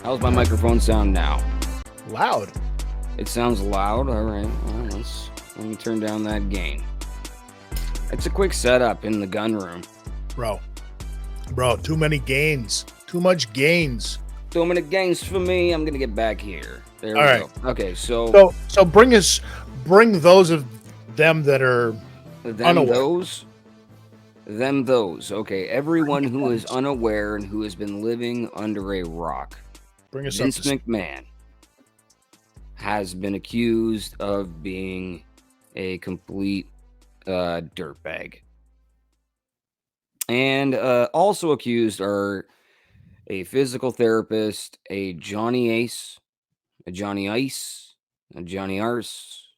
How's my microphone sound now? Loud. It sounds loud. All right. Well, let me turn down that gain. It's a quick setup in the gun room. Bro, too many gains. Too much gains. Too many gains for me. I'm gonna get back here. There All we right. go. Okay, so bring those of them that are unaware. those. Okay, everyone who is Yes. unaware and who has been living under a rock. Bring us up Vince to speed. McMahon has been accused of being a complete dirtbag. And also accused are a physical therapist, a Johnny Ace, a Johnny Ice, a Johnny Arse,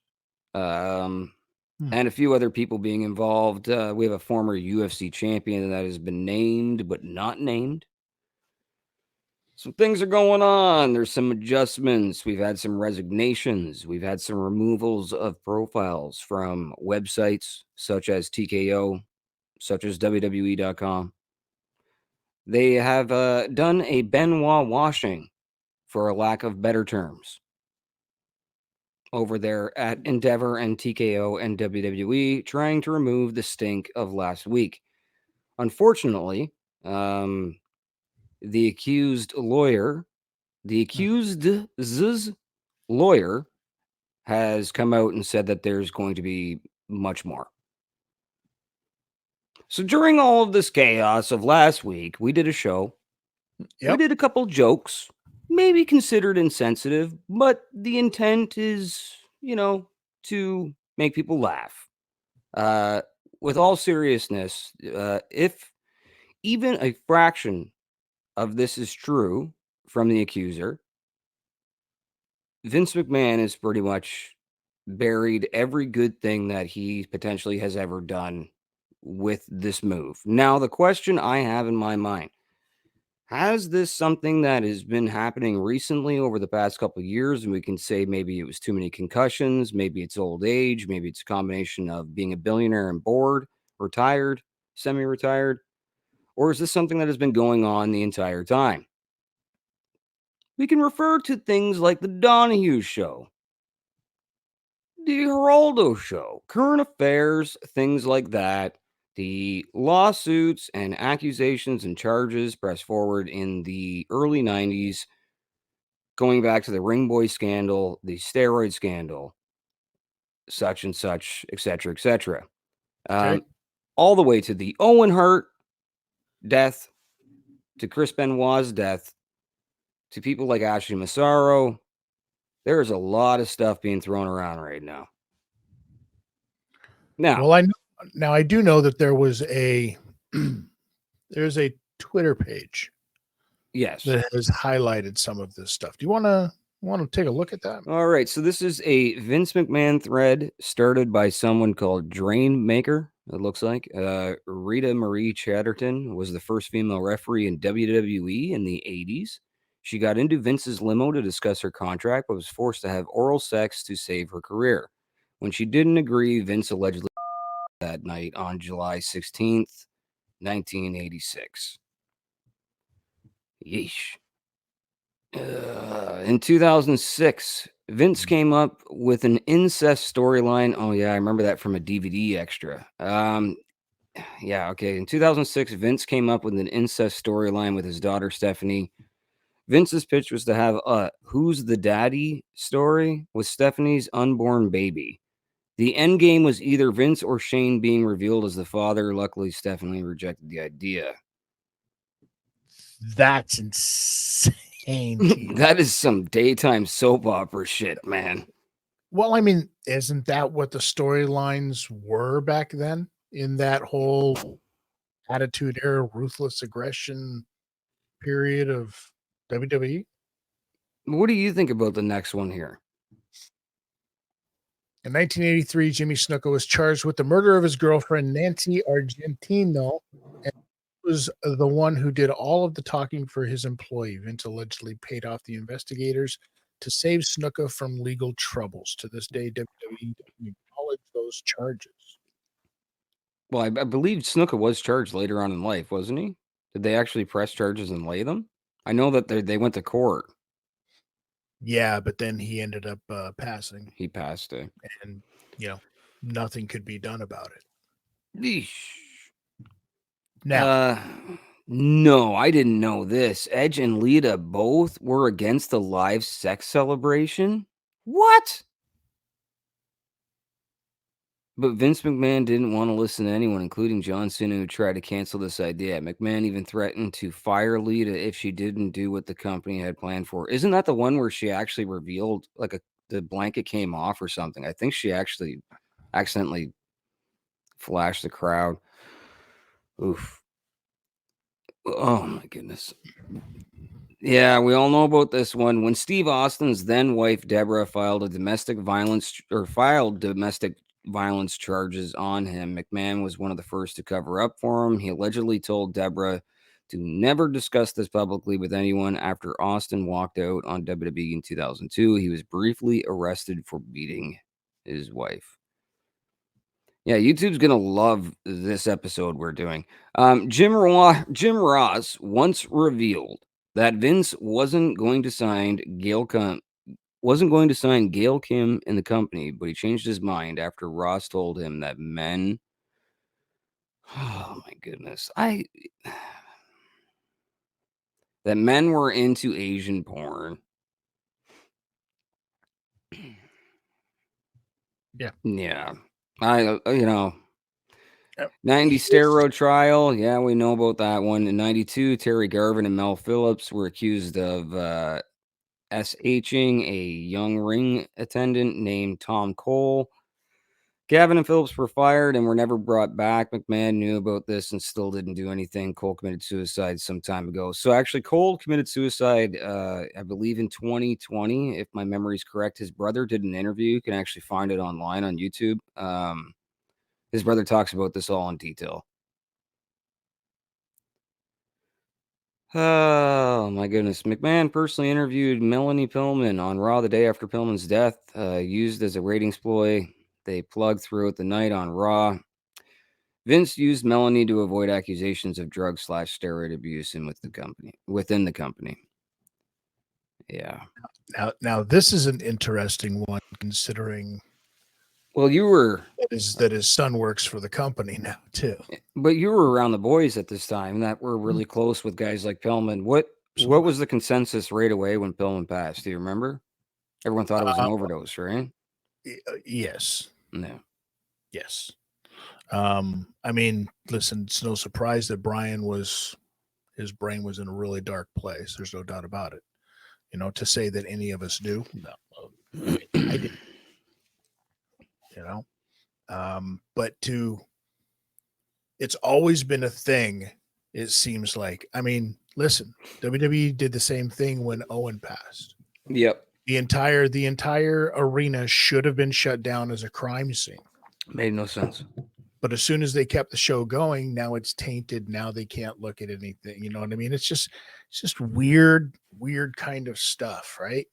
and a few other people being involved. We have a former UFC champion that has been named but not named. Some things are going on. There's some adjustments. We've had some resignations. We've had some removals of profiles from websites such as TKO, such as WWE.com. They have done a Benoit washing, for a lack of better terms, over there at Endeavor and TKO and WWE, trying to remove the stink of last week. Unfortunately, the accused's lawyer has come out and said that there's going to be much more. So during all of this chaos of last week, we did a show. We Yep. did a couple jokes, maybe considered insensitive, but the intent is, to make people laugh. With all seriousness, if even a fraction of this is true from the accuser, Vince McMahon has pretty much buried every good thing that he potentially has ever done with this move. Now, the question I have in my mind, has this something that has been happening recently over the past couple of years? And we can say maybe it was too many concussions, maybe it's old age, maybe it's a combination of being a billionaire and bored, retired, semi retired, or is this something that has been going on the entire time? We can refer to things like the Donahue Show, the Geraldo Show, current affairs, things like that. The lawsuits and accusations and charges pressed forward in the early 90s, going back to the Ring Boy scandal, the steroid scandal, such and such, etc., etc. Okay. All the way to the Owen Hart death, to Chris Benoit's death, to people like Ashley Massaro. There is a lot of stuff being thrown around right now. Now, Well, I do know that there was there's a Twitter page yes. that has highlighted some of this stuff. Do you want to take a look at that? All right. So this is a Vince McMahon thread started by someone called Drain Maker. It looks like Rita Marie Chatterton was the first female referee in WWE in the 80s. She got into Vince's limo to discuss her contract, but was forced to have oral sex to save her career. When she didn't agree, Vince allegedly that night on July 16th, 1986. Yeesh. In 2006, Vince came up with an incest storyline. Oh, yeah, I remember that from a DVD extra. Yeah, okay. In 2006, Vince came up with an incest storyline with his daughter, Stephanie. Vince's pitch was to have a Who's the Daddy story with Stephanie's unborn baby. The end game was either Vince or Shane being revealed as the father. Luckily, Stephanie rejected the idea. That's insane. That is some daytime soap opera shit, man. Well, I mean, isn't that what the storylines were back then in that whole attitude era, ruthless aggression period of WWE? What do you think about the next one here? In 1983, Jimmy Snuka was charged with the murder of his girlfriend, Nancy Argentino, and was the one who did all of the talking for his employee. Vince allegedly paid off the investigators to save Snuka from legal troubles. To this day, WWE doesn't acknowledge those charges. Well, I believe Snuka was charged later on in life, wasn't he? Did they actually press charges and lay them? I know that they went to court. Yeah, but then he ended up passing, He passed it. and you know, nothing could be done about it. Yeesh. Now, No, I didn't know this. Edge and Lita both were against the live sex celebration. What? But Vince McMahon didn't want to listen to anyone, including John Cena, who tried to cancel this idea. McMahon even threatened to fire Lita if she didn't do what the company had planned for. Isn't that the one where she actually revealed, like, the blanket came off or something? I think she actually accidentally flashed the crowd. Oof. Oh my goodness. Yeah, we all know about this one. When Steve Austin's then wife Deborah filed domestic violence charges on him, McMahon was one of the first to cover up for him. He allegedly told Deborah to never discuss this publicly with anyone. After Austin walked out on WWE in 2002, he was briefly arrested for beating his wife. Yeah, YouTube's gonna love this episode we're doing. Jim Ross once revealed that Vince wasn't going to sign Gail Kim in the company, but he changed his mind after Ross told him that men. Oh my goodness, that men were into Asian porn. yeah, Yeah, I 90 here's steroid trial. Yeah, we know about that one. In 92, Terry Garvin and Mel Phillips were accused of SHing a young ring attendant named Tom Cole. Gavin and Phillips were fired and were never brought back. McMahon knew about this and still didn't do anything. Cole committed suicide some time ago. So actually, Cole committed suicide, I believe, in 2020, if my memory is correct. His brother did an interview. You can actually find it online on YouTube. His brother talks about this all in detail. Oh my goodness. McMahon personally interviewed Melanie Pillman on Raw the day after Pillman's death, used as a ratings ploy. They plugged throughout the night on Raw. Vince used Melanie to avoid accusations of drug/steroid abuse within the company. Yeah. now this is an interesting one considering Well, you were, that his son works for the company now too. but you were around the boys at this time that were really close with guys like Pillman. What Absolutely. was the consensus right away when Pillman passed? Do you remember? Everyone thought it was an Uh, overdose, right? yes, No. yes. I mean, listen, it's no surprise that his brain was in a really dark place. There's no doubt about it. To say that any of us do, no. I mean, I did, you know. But it's always been a thing. It seems like. I mean, listen, WWE did the same thing when Owen passed. Yep. The entire arena should have been shut down as a crime scene. Made no sense. But as soon as they kept the show going, now it's tainted. Now they can't look at anything. You know what I mean? It's just weird kind of stuff, right?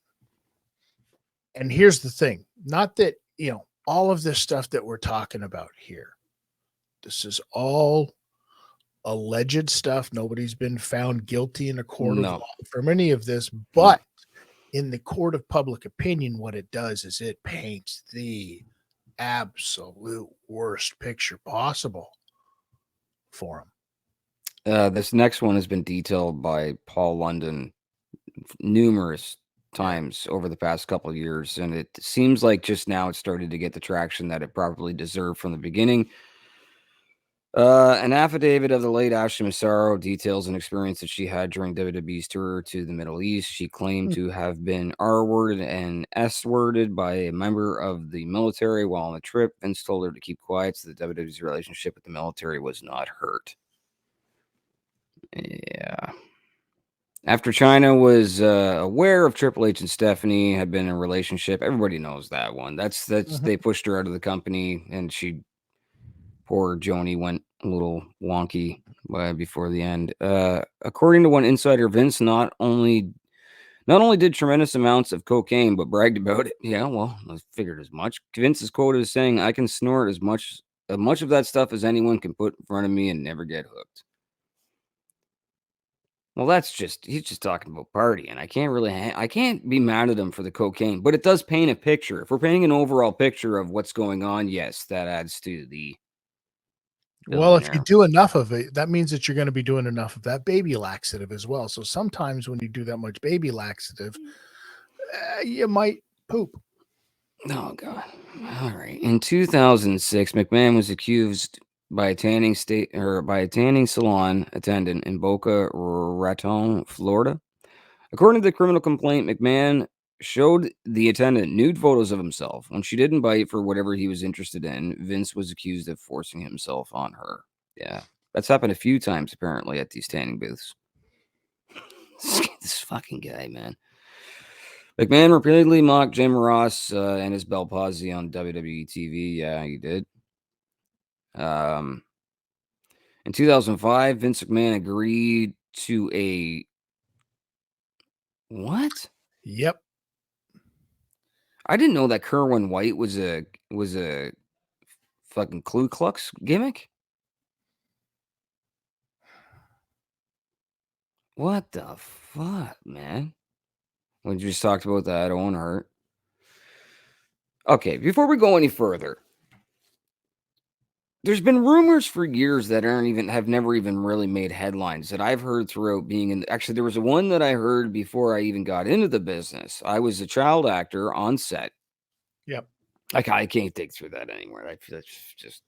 And here's the thing: not that all of this stuff that we're talking about here. This is all alleged stuff. Nobody's been found guilty in a court of No. law from any of this, but in the court of public opinion, what it does is it paints the absolute worst picture possible for him. This next one has been detailed by Paul London numerous Yeah. times over the past couple of years, and it seems like just now it started to get the traction that it probably deserved from the beginning. An affidavit of the late Ashley Massaro details an experience that she had during WWE's tour to the Middle East. She claimed to have been R-worded and S-worded by a member of the military while on the trip. Vince told her to keep quiet so that WWE's relationship with the military was not hurt. Yeah. After China was aware of Triple H and Stephanie had been in a relationship, everybody knows that one. That's they pushed her out of the company, and poor Joni went a little wonky before the end. According to one insider, Vince not only did tremendous amounts of cocaine, but bragged about it. Yeah, well, I figured as much. Vince is quoted as saying, "I can snort as much of that stuff as anyone can put in front of me and never get hooked." Well, he's just talking about partying. I can't really, I can't be mad at him for the cocaine, but it does paint a picture. If we're painting an overall picture of what's going on, yes, that adds to the Well, if you billionaire. do enough of it, that means that you're going to be doing enough of that baby laxative as well. So sometimes when you do that much baby laxative, you might poop. Oh God! All right. In 2006, McMahon was accused by a tanning salon attendant in Boca Raton, Florida. According to the criminal complaint, McMahon showed the attendant nude photos of himself. When she didn't bite for whatever he was interested in, Vince was accused of forcing himself on her. Yeah, that's happened a few times apparently at these tanning booths. This fucking guy, man. McMahon repeatedly mocked Jim Ross and his Bell Palsy on WWE TV. Yeah, he did. Um, in 2005, Vince McMahon agreed to a what? Yep. I didn't know that Kerwin White was a fucking Ku Klux gimmick. What the fuck, man? We just talked about that. Owen Hart. Okay, before we go any further, there's been rumors for years that have never even really made headlines that I've heard throughout being in. Actually, there was one that I heard before I even got into the business. I was a child actor on set. Yep. I can't dig through that anymore. I feel that's just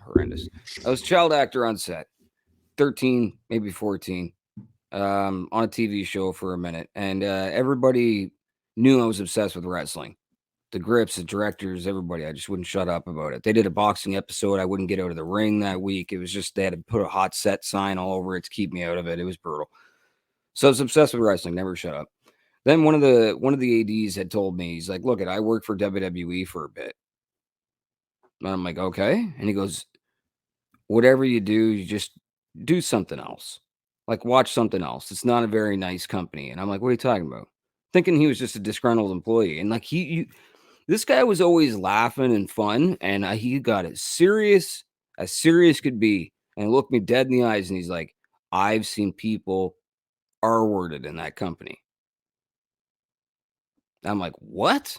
horrendous. I was a child actor on set, 13, maybe 14, on a TV show for a minute, and everybody knew I was obsessed with wrestling. The grips, the directors, everybody. I just wouldn't shut up about it. They did a boxing episode. I wouldn't get out of the ring that week. It was just they had to put a hot set sign all over it to keep me out of it. It was brutal. So I was obsessed with wrestling. Never shut up. Then one of the ads had told me, he's like, "Look, I worked for WWE for a bit." And I'm like, "Okay." And he goes, "Whatever you do, you just do something else. Like watch something else. It's not a very nice company." And I'm like, "What are you talking about?" Thinking he was just a disgruntled employee. And like this guy was always laughing and fun, and he got as serious could be, and looked me dead in the eyes, and he's like, "I've seen people R-worded in that company." I'm like, "What?"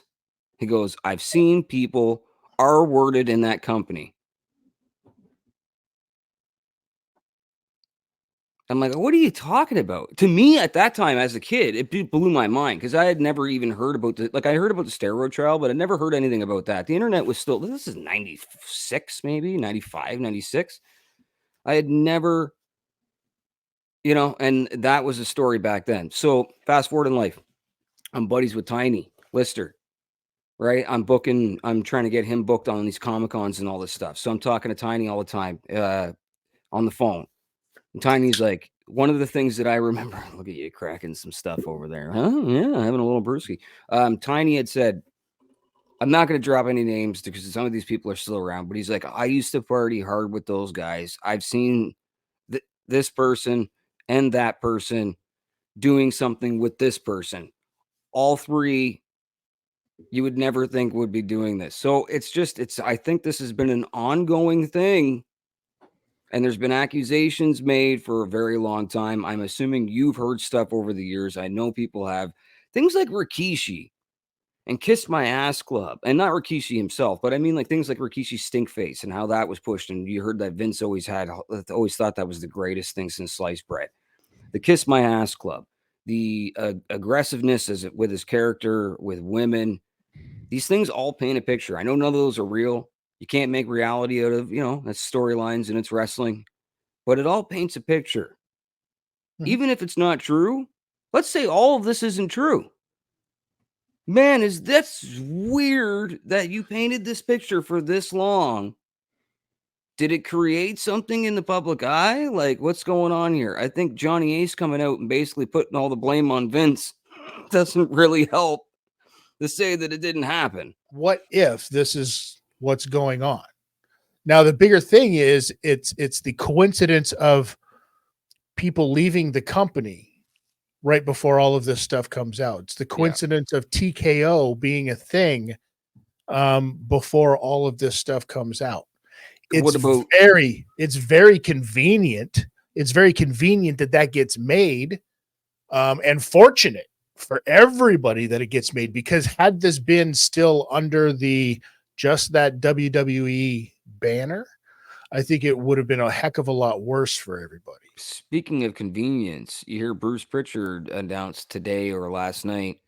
He goes, "I've seen people R-worded in that company." I'm like, "What are you talking about?" To me, at that time, as a kid, it blew my mind because I had never even heard about I heard about the steroid trial, but I never heard anything about that. The internet was still, this is 96, maybe 95, 96. I had never, and that was a story back then. So fast forward in life, I'm buddies with Tiny Lister, right? I'm trying to get him booked on these Comic Cons and all this stuff. So I'm talking to Tiny all the time on the phone. And Tiny's like, one of the things that I remember, look at you cracking some stuff over there. Huh? Yeah, having a little brewski. Tiny had said, I'm not going to drop any names because some of these people are still around, but he's like, I used to party hard with those guys. I've seen this person and that person doing something with this person. All three you would never think would be doing this. So I think this has been an ongoing thing. And there's been accusations made for a very long time. I'm assuming you've heard stuff over the years. I know people have. Things like Rikishi and Kiss My Ass Club. And not Rikishi himself, but I mean like things like Rikishi's Stink Face and how that was pushed. And you heard that Vince always thought that was the greatest thing since sliced bread. The Kiss My Ass Club, the aggressiveness with his character, with women. These things all paint a picture. I know none of those are real. You can't make reality out of, that's storylines and it's wrestling, but it all paints a picture. Mhm. Even if it's not true, let's say all of this isn't true. Man, that's weird that you painted this picture for this long. Did it create something in the public eye? Like, what's going on here? I think Johnny Ace coming out and basically putting all the blame on Vince doesn't really help to say that it didn't happen. What if this is what's going on? Now, the bigger thing is it's the coincidence of people leaving the company right before all of this stuff comes out. It's the coincidence of TKO being a thing before all of this stuff comes out. It's very convenient. It's very convenient that gets made And fortunate for everybody that it gets made, because had this been still under just that WWE banner, I think it would have been a heck of a lot worse for everybody. Speaking of convenience, you hear Bruce Pritchard announced today or last night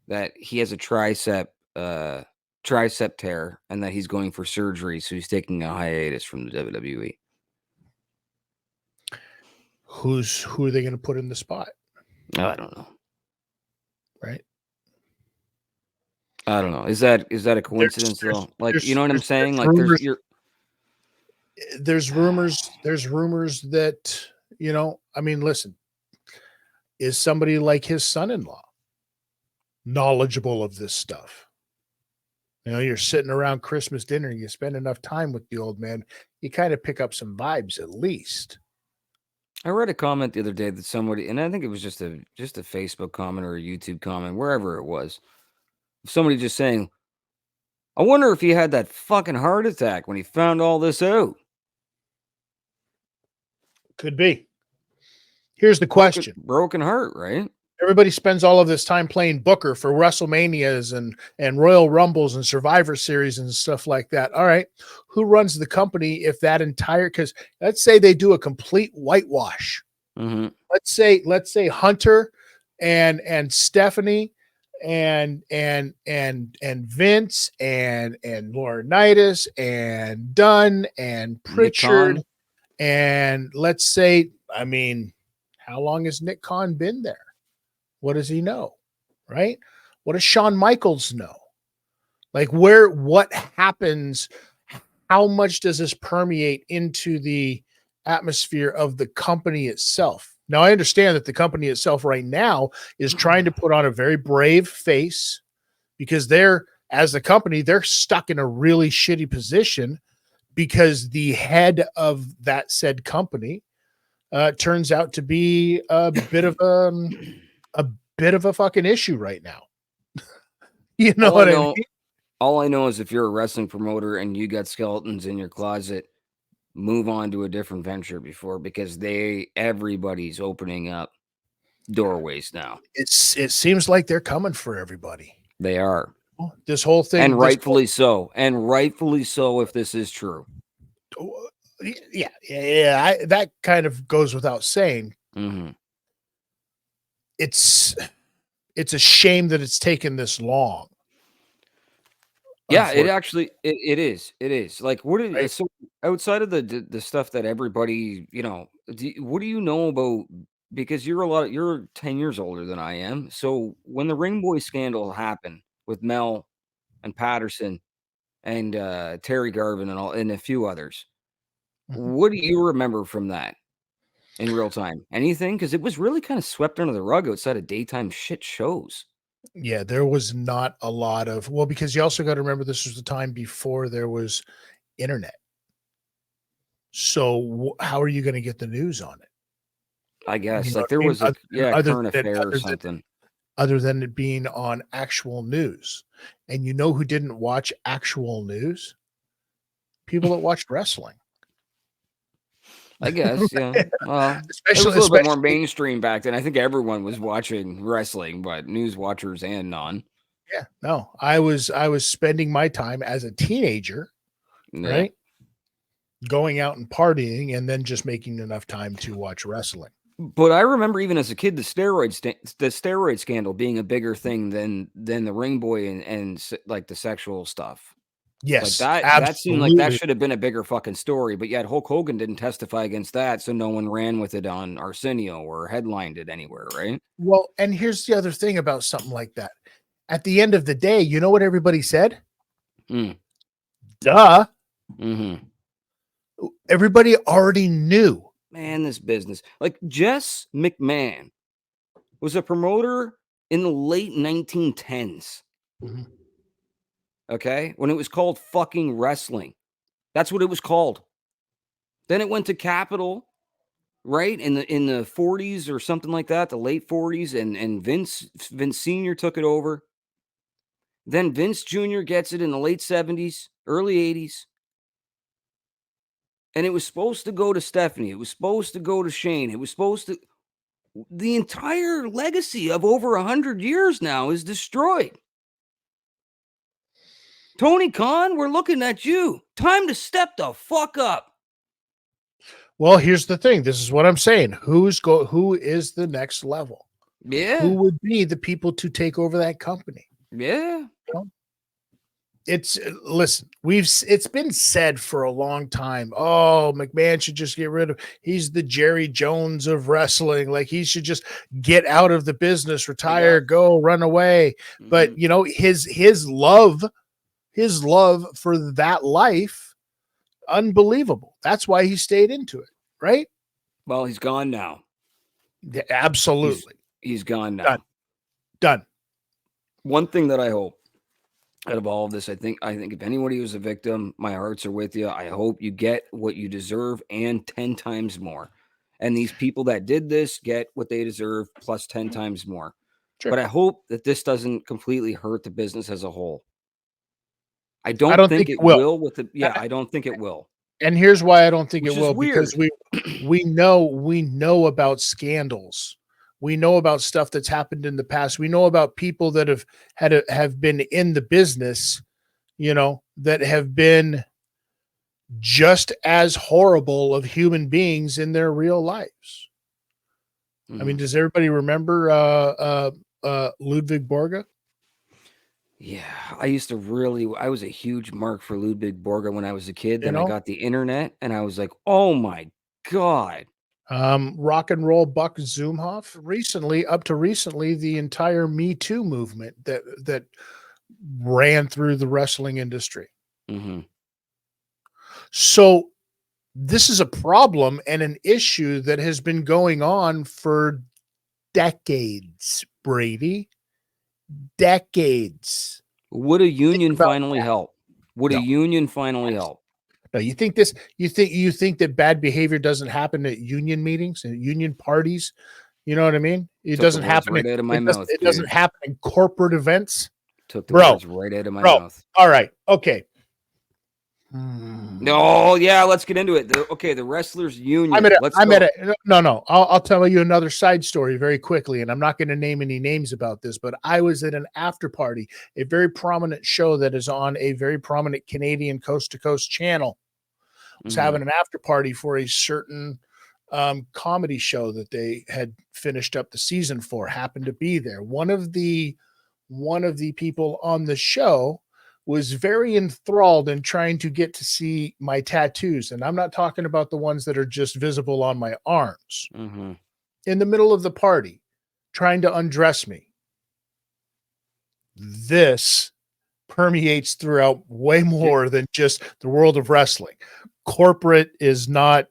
that he has a tricep tear and that he's going for surgery, so he's taking a hiatus from the WWE. Who are they going to put in the spot? I don't know. Right? I don't know. Is that a coincidence though? Like, you know what I'm saying? Like, there's rumors that, I mean, listen, is somebody like his son-in-law knowledgeable of this stuff? You're sitting around Christmas dinner, you spend enough time with the old man, you kind of pick up some vibes at least. I read a comment the other day that somebody, and I think it was just a Facebook comment or a YouTube comment, wherever it was, somebody just saying, I wonder if he had that fucking heart attack when he found all this out. Could be. Here's the question. Broken heart, right? Everybody spends all of this time playing Booker for WrestleManias and Royal Rumbles and Survivor Series and stuff like that. All right. Who runs the company if that entire, because let's say they do a complete whitewash. Mm-hmm. Let's say Hunter and Stephanie and Vince and Laurinaitis and Dunn and Pritchard. And let's say, I mean, how long has Nick Khan been there? What does he know? Right? What does Shawn Michaels know? Like, what happens? How much does this permeate into the atmosphere of the company itself? Now, I understand that the company itself right now is trying to put on a very brave face, because as a company, they're stuck in a really shitty position, because the head of that said company turns out to be a bit of a fucking issue right now. You know what I mean? All I know is if you're a wrestling promoter and you got skeletons in your closet, move on to a different venture because everybody's opening up doorways now. It seems like they're coming for everybody. They are. This whole thing, and rightfully so. And rightfully so, if this is true. Yeah. That kind of goes without saying. Mm-hmm. It's a shame that it's taken this long. Yeah, it actually it is. It is. Like, so outside of the stuff that everybody, what do you know about? Because you're 10 years older than I am. So when the Ring Boy scandal happened with Mel and Patterson and Terry Garvin and a few others, what do you remember from that in real time? Anything? Because it was really kind of swept under the rug outside of daytime shit shows. Yeah, there was not a lot of, because you also got to remember this was the time before there was internet. So how are you going to get the news on it? I guess there was a current affair or something. Other than it being on actual news. And you know who didn't watch actual news? People that watched wrestling. I guess, yeah. Well, especially, it was a little bit more mainstream back then. I think everyone was watching wrestling, but news watchers and non. Yeah, no. I was spending my time as a teenager, right? Going out and partying and then just making enough time to watch wrestling. But I remember even as a kid, the steroid scandal being a bigger thing than the Ring Boy and like the sexual stuff. Yes, like that seemed like that should have been a bigger fucking story. But yet Hulk Hogan didn't testify against that, so no one ran with it on Arsenio or headlined it anywhere, right? Well, and here's the other thing about something like that. At the end of the day, you know what everybody said? Duh. Mm-hmm. Everybody already knew. Man, this business. Like, Jess McMahon was a promoter in the late 1910s. Mm-hmm. Okay? When it was called fucking wrestling. That's what it was called. Then it went to Capitol, right? In the 40s or something like that, the late 40s, and Vince Sr. took it over. Then Vince Jr. gets it in the late 70s, early 80s. And it was supposed to go to Stephanie. It was supposed to go to Shane. It was supposed to... the entire legacy of over 100 years now is destroyed. Tony Khan, we're looking at you. Time to step the fuck up. Well, here's the thing. This is what I'm saying. Who is the next level? Yeah. Who would be the people to take over that company? Yeah. It's been said for a long time. Oh, McMahon should just get rid of. He's the Jerry Jones of wrestling. Like, he should just get out of the business, retire, go, run away. Mm-hmm. But his love for that life, unbelievable. That's why he stayed into it, right? Well, he's gone now. Yeah, absolutely. He's gone now. Done. One thing that I hope out of all of this, I think if anybody was a victim, my hearts are with you. I hope you get what you deserve and 10 times more. And these people that did this get what they deserve plus 10 times more. Sure. But I hope that this doesn't completely hurt the business as a whole. I don't think it will with the I don't think it will. And here's why I don't think it will, because we know about scandals. We know about stuff that's happened in the past. We know about people that have been in the business, that have been just as horrible of human beings in their real lives. Mm-hmm. I mean, does everybody remember Ludwig Borga? Yeah, I was a huge mark for Ludwig Borga when I was a kid. Then I got the internet and I was like, oh my God. Rock and Roll Buck Zumhoff. Up to recently, the entire Me Too movement that ran through the wrestling industry. Mm-hmm. So this is a problem and an issue that has been going on for decades, Brady. Decades. Would a union finally help? Would a union finally help? No, you think that bad behavior doesn't happen at union meetings and union parties? You know what I mean? It doesn't happen right out of my mouth. It doesn't happen in corporate events. Took the words right out of my mouth. All right. Okay. No, yeah, let's get into it. The wrestlers union. I'll tell you another side story very quickly, and I'm not going to name any names about this, but I was at an after party, a very prominent show that is on a very prominent Canadian coast to coast channel. Was having an after party for a certain comedy show that they had finished up the season for. Happened to be there. One of the people on the show was very enthralled in trying to get to see my tattoos. And I'm not talking about the ones that are just visible on my arms. Mm-hmm. In the middle of the party, trying to undress me. This permeates throughout way more than just the world of wrestling. Corporate is not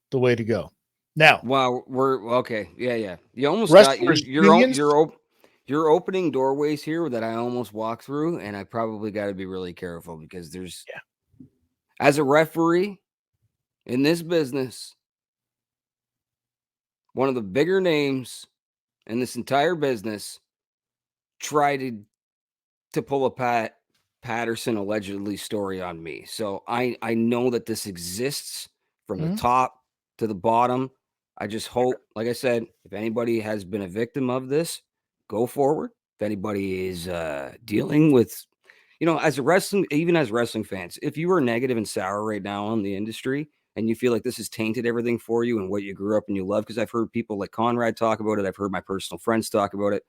the way to go. Now, wow, we're okay. Yeah. You almost got you're opening doorways here that I almost walk through, and I probably got to be really careful because there's, as a referee in this business, one of the bigger names in this entire business tried to pull a Pat Patterson allegedly story on me. So I know that this exists from the top to the bottom. I just hope, like I said, if anybody has been a victim of this, go forward. If anybody is dealing with, as wrestling fans, if you are negative and sour right now on the industry and you feel like this has tainted everything for you and what you grew up and you love, because I've heard people like Conrad talk about it. I've heard my personal friends talk about it.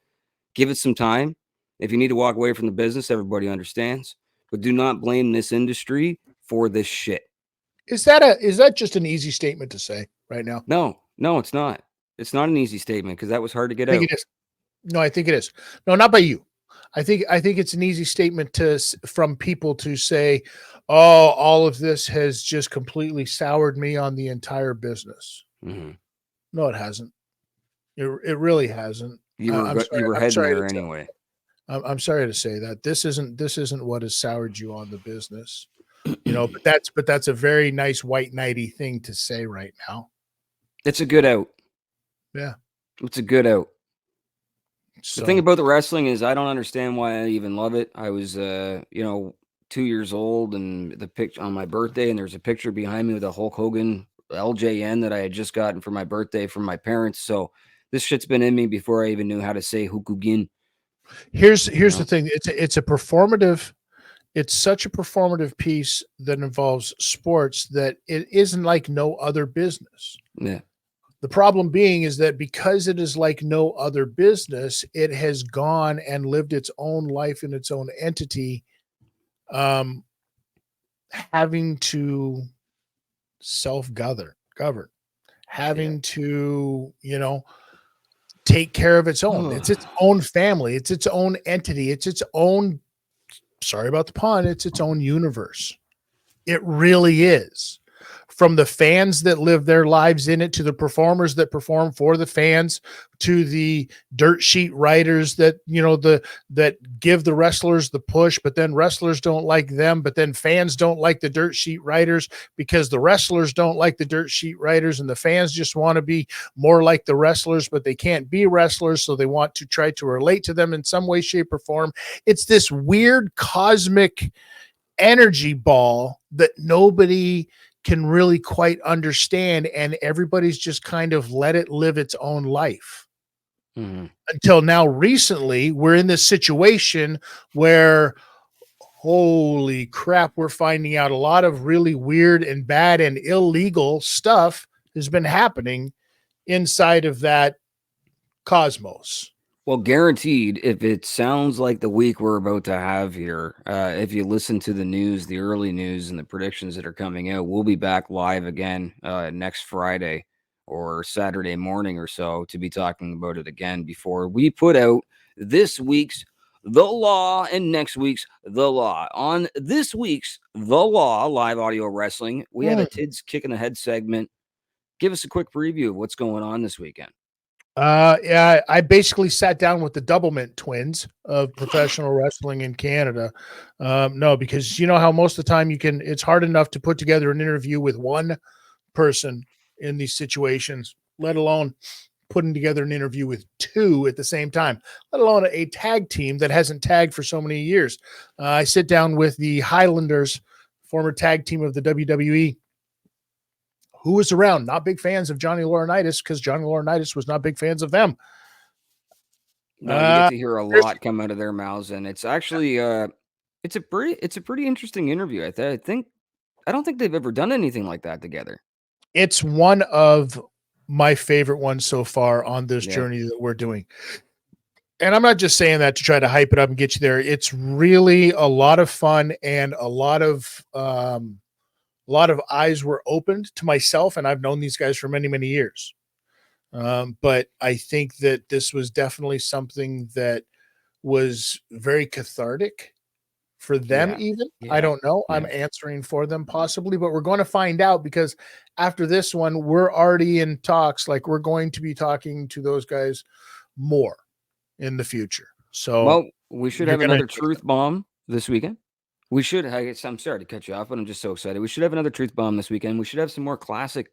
Give it some time. If you need to walk away from the business, everybody understands. But do not blame this industry for this shit. Is that just an easy statement to say right now? No, it's not. It's not an easy statement because that was hard to get out. It is. No, I think it is. No, not by you. I think it's an easy statement from people to say, "Oh, all of this has just completely soured me on the entire business." Mm-hmm. No, it hasn't. It really hasn't. You were heading there anyway. I'm sorry to say that this isn't what has soured you on the business, but that's a very nice white knighty thing to say right now. It's a good out. Yeah. It's a good out. So, the thing about the wrestling is I don't understand why I even love it. I was 2 years old and the picture on my birthday, and there's a picture behind me with a Hulk Hogan LJN that I had just gotten for my birthday from my parents. So This shit's been in me before I even knew how to say hukugin. Here's the thing. It's a performative. It's such a performative piece that involves sports that it isn't like no other business. Yeah. The problem being is that because it is like no other business, it has gone and lived its own life in its own entity, having to self-govern, having to, take care of its own. It's its own family. It's its own entity. It's its own, sorry about the pun, it's its own universe. It really is. From the fans that live their lives in it, to the performers that perform for the fans, to the dirt sheet writers that, that give the wrestlers the push, but then wrestlers don't like them, but then fans don't like the dirt sheet writers because the wrestlers don't like the dirt sheet writers, and the fans just want to be more like the wrestlers, but they can't be wrestlers, so they want to try to relate to them in some way, shape, or form. It's this weird cosmic energy ball that nobody can really quite understand, and everybody's just kind of let it live its own life. Until now, recently, we're in this situation where, holy crap, we're finding out a lot of really weird and bad and illegal stuff has been happening inside of that cosmos. Well, guaranteed, if it sounds like the week we're about to have here, if you listen to the news, the early news and the predictions that are coming out, we'll be back live again next Friday or Saturday morning or so to be talking about it again before we put out this week's The Law and next week's The Law. On this week's The Law live audio wrestling, we have a Tid's Kicking the Head segment. Give us a quick preview of what's going on this weekend. Yeah, I basically sat down with the Doublemint twins of professional wrestling in Canada. No, because you know how most of the time it's hard enough to put together an interview with one person in these situations, let alone putting together an interview with two at the same time, let alone a tag team that hasn't tagged for so many years. I sit down with the Highlanders, former tag team of the WWE, who was around, not big fans of Johnny Laurinaitis because Johnny Laurinaitis was not big fans of them. No, you get to hear a lot come out of their mouths, and it's actually it's a pretty interesting interview. I don't think they've ever done anything like that together. It's one of my favorite ones so far on this journey that we're doing. And I'm not just saying that to try to hype it up and get you there. It's really a lot of fun, and a lot of eyes were opened to myself, and I've known these guys for many, many years. But I think that this was definitely something that was very cathartic for them. I don't know. I'm answering for them possibly, but we're going to find out, because after this one, we're already in talks. Like, we're going to be talking to those guys more in the future. So, well, we should have another truth bomb this weekend. We should. I'm sorry to cut you off, but I'm just so excited. We should have another truth bomb this weekend. We should have some more classic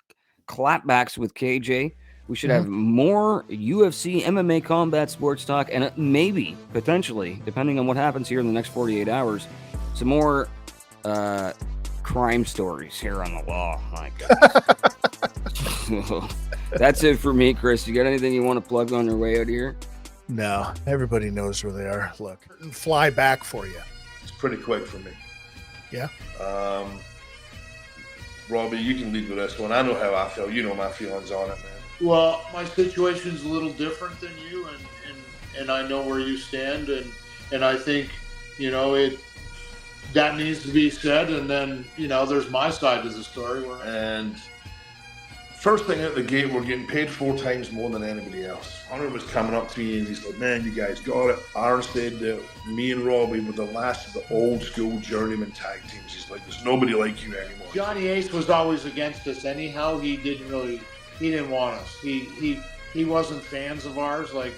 clapbacks with KJ. We should have more UFC, MMA, combat sports talk, and maybe, potentially, depending on what happens here in the next 48 hours, some more crime stories here on The Law. My God. That's it for me, Chris. You got anything you want to plug on your way out of here? No, everybody knows where they are. Look, fly back for you. It's pretty quick for me. Yeah. Robbie, you can lead with this one. I know how I feel. You know my feelings on it, man. Well, my situation's a little different than you, and I know where you stand, and I think, that needs to be said, and then, there's my side of the story. And first thing out the gate, we're getting paid 4 times more than anybody else. Hunter was coming up to me and he's like, man, you guys got it. Aaron said that me and Robbie were the last of the old school journeyman tag teams. He's like, there's nobody like you anymore. Johnny Ace was always against us anyhow. He didn't want us. He wasn't fans of ours like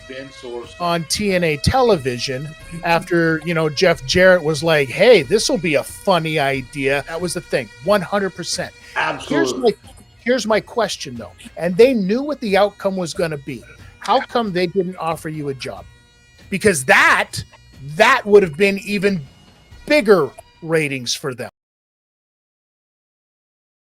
Vince or on TNA television. After Jeff Jarrett was like, "Hey, this will be a funny idea." That was the thing, 100%. Absolutely. Here's my question though, and they knew what the outcome was going to be. How come they didn't offer you a job? Because that would have been even bigger ratings for them.